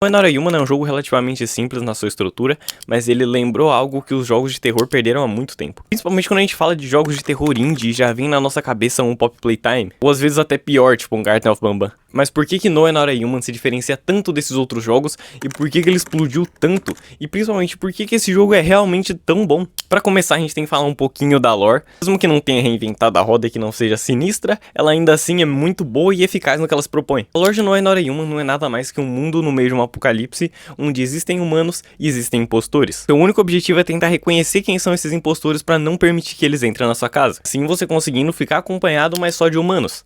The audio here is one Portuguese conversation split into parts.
No Another Human é um jogo relativamente simples na sua estrutura, mas ele lembrou algo que os jogos de terror perderam há muito tempo. Principalmente quando a gente fala de jogos de terror indie, já vem na nossa cabeça um Poppy Playtime, ou às vezes até pior, tipo um Garten of Banban. Mas por que No Another Human se diferencia tanto desses outros jogos, e por que ele explodiu tanto, e principalmente por que esse jogo é realmente tão bom? Pra começar, a gente tem que falar um pouquinho da lore. Mesmo que não tenha reinventado a roda e que não seja sinistra, ela ainda assim é muito boa e eficaz no que ela se propõe. A lore de No Another Human não é nada mais que um mundo no meio de um apocalipse, onde existem humanos e existem impostores. Seu único objetivo é tentar reconhecer quem são esses impostores para não permitir que eles entrem na sua casa. Assim você conseguindo ficar acompanhado, mas só de humanos.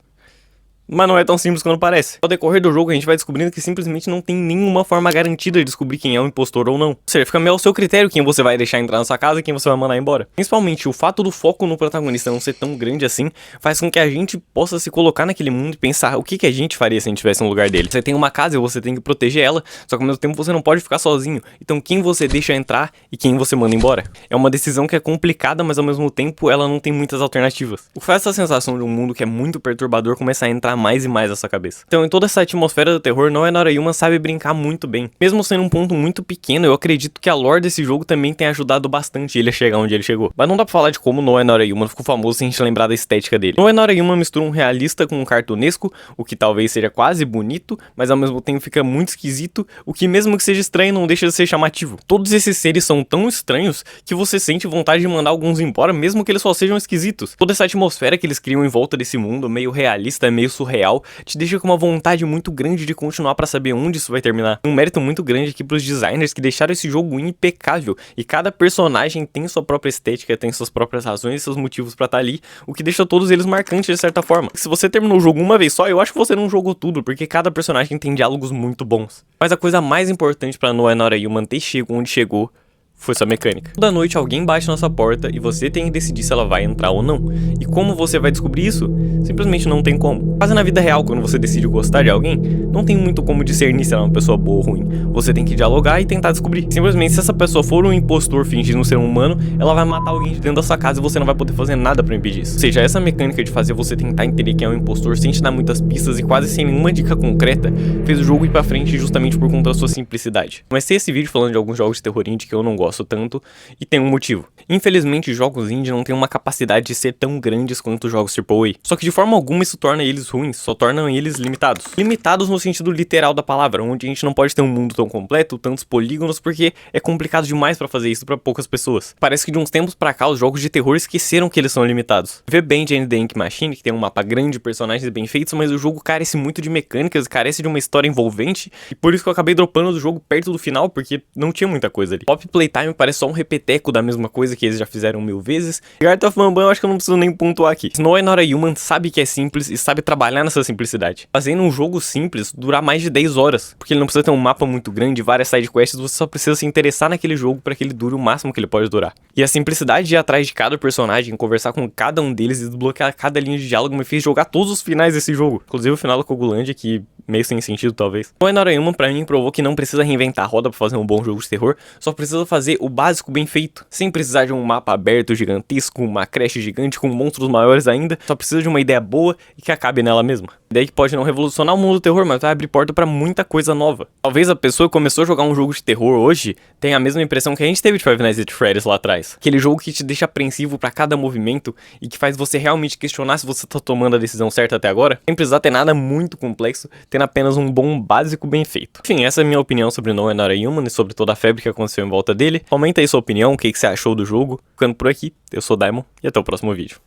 Mas não é tão simples quanto parece. Ao decorrer do jogo a gente vai descobrindo que simplesmente não tem nenhuma forma garantida de descobrir quem é o impostor ou não. Ou seja, fica meio ao seu critério quem você vai deixar entrar na sua casa e quem você vai mandar embora. Principalmente o fato do foco no protagonista não ser tão grande assim, faz com que a gente possa se colocar naquele mundo e pensar o que a gente faria se a gente estivesse no lugar dele. Você tem uma casa e você tem que proteger ela, só que ao mesmo tempo você não pode ficar sozinho. Então quem você deixa entrar e quem você manda embora? É uma decisão que é complicada, mas ao mesmo tempo ela não tem muitas alternativas. O que faz essa sensação de um mundo que é muito perturbador começar a entrar mais e mais na sua cabeça. Então, em toda essa atmosfera do terror, No Another Human sabe brincar muito bem. Mesmo sendo um ponto muito pequeno, eu acredito que a lore desse jogo também tem ajudado bastante ele a chegar onde ele chegou. Mas não dá pra falar de como No Another Human ficou famoso sem a gente lembrar da estética dele. No Another Human mistura um realista com um cartunesco, o que talvez seja quase bonito, mas ao mesmo tempo fica muito esquisito, o que mesmo que seja estranho não deixa de ser chamativo. Todos esses seres são tão estranhos que você sente vontade de mandar alguns embora, mesmo que eles só sejam esquisitos. Toda essa atmosfera que eles criam em volta desse mundo, meio realista, meio surreal, te deixa com uma vontade muito grande de continuar pra saber onde isso vai terminar. Um mérito muito grande aqui pros designers que deixaram esse jogo impecável, e cada personagem tem sua própria estética, tem suas próprias razões e seus motivos pra estar ali, o que deixa todos eles marcantes de certa forma. Se você terminou o jogo uma vez só, eu acho que você não jogou tudo, porque cada personagem tem diálogos muito bons. Mas a coisa mais importante pra No Another Human ter chegado onde chegou foi sua mecânica. Toda noite alguém bate na sua porta e você tem que decidir se ela vai entrar ou não. E como você vai descobrir isso? Simplesmente não tem como. Quase na vida real, quando você decide gostar de alguém, não tem muito como discernir se ela é uma pessoa boa ou ruim. Você tem que dialogar e tentar descobrir. Simplesmente, se essa pessoa for um impostor fingindo ser um humano, ela vai matar alguém de dentro da sua casa e você não vai poder fazer nada pra impedir isso. Ou seja, essa mecânica de fazer você tentar entender quem é um impostor sem te dar muitas pistas e quase sem nenhuma dica concreta, fez o jogo ir pra frente justamente por conta da sua simplicidade. Comecei esse vídeo falando de alguns jogos de terror indie que eu não gosto tanto, e tem um motivo. Infelizmente, jogos indie não têm uma capacidade de ser tão grandes quanto jogos AAA. Só que de forma alguma isso torna eles ruins, só tornam eles limitados. Limitados no sentido literal da palavra, onde a gente não pode ter um mundo tão completo, tantos polígonos, porque é complicado demais pra fazer isso pra poucas pessoas. Parece que de uns tempos pra cá, os jogos de terror esqueceram que eles são limitados. Vê bem Jane the Ink Machine, que tem um mapa grande, personagens bem feitos, mas o jogo carece muito de mecânicas, carece de uma história envolvente, e por isso que eu acabei dropando do jogo perto do final, porque não tinha muita coisa ali. Poppy Playtime parece só um repeteco da mesma coisa que eles já fizeram 1000 vezes. Garten of Banban eu acho que eu não preciso nem pontuar aqui. No Another Human sabe que é simples e sabe trabalhar nessa simplicidade, fazendo um jogo simples durar mais de 10 horas, porque ele não precisa ter um mapa muito grande, várias sidequests, você só precisa se interessar naquele jogo para que ele dure o máximo que ele pode durar. E a simplicidade de ir atrás de cada personagem, conversar com cada um deles e desbloquear cada linha de diálogo me fez jogar todos os finais desse jogo, inclusive o final da Kogulândia, que meio sem sentido talvez. No Another Human pra mim provou que não precisa reinventar a roda pra fazer um bom jogo de terror, só precisa fazer o básico bem feito, sem precisar de um mapa aberto gigantesco, uma creche gigante com monstros maiores ainda, só precisa de uma ideia boa e que acabe nela mesma. Ideia que pode não revolucionar o mundo do terror, mas vai abrir porta pra muita coisa nova. Talvez a pessoa que começou a jogar um jogo de terror hoje tenha a mesma impressão que a gente teve de Five Nights at Freddy's lá atrás. Aquele jogo que te deixa apreensivo pra cada movimento e que faz você realmente questionar se você tá tomando a decisão certa até agora, sem precisar ter nada muito complexo, tendo apenas um bom básico bem feito. Enfim, essa é a minha opinião sobre No Another Human e sobre toda a febre que aconteceu em volta dele. Comenta aí sua opinião, o que você achou do jogo. Ficando por aqui, eu sou o Daimon e até o próximo vídeo.